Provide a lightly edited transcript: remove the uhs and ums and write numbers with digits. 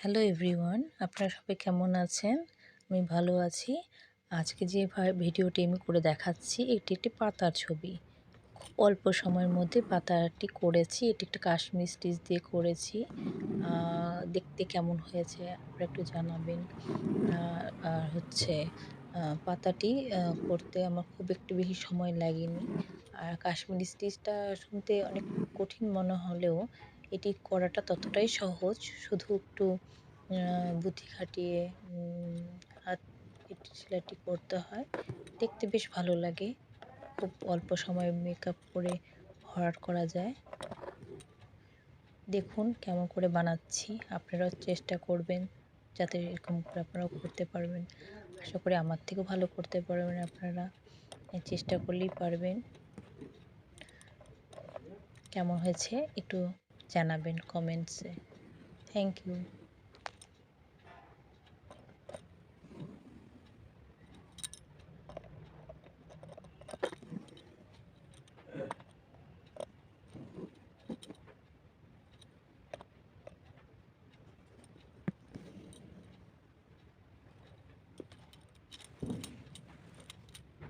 Hello everyone, আপনারা সবাই কেমন আছেন? আমি ভালো আছি। আজকে যে ভিডিওটি আমি করে দেখাচ্ছি, এটি একটি পাতার ছবি। খুব অল্প সময়ের মধ্যে পাতাটি করেছি। এটি একটা কাশ্মীরি স্টিচ দিয়ে করেছি। দেখতে কেমন হয়েছে আপনারা একটু জানাবেন। আর হচ্ছে পাতাটি করতে আমার খুব একটু বেশি সময় লাগেনি। আর কাশ্মীরি স্টিচটা শুনতে অনেক কঠিন মনে হলেও এটি করাটা ততটাই সহজ। শুধু একটু বুদ্ধি খাটিয়ে হাত সেলাইটি করতে হয়। দেখতে বেশ ভালো লাগে। খুব অল্প সময়ে মেকআপ করে ভরাট করা যায়। দেখুন কেমন করে বানাচ্ছি। আপনারাও চেষ্টা করবেন যাতে এরকম করে আপনারাও করতে পারবেন। আশা করি আমার থেকেও ভালো করতে পারবেন আপনারা। চেষ্টা করলেই পারবেন। কেমন হয়েছে একটু জানাবেন কমেন্টসে। Thank you.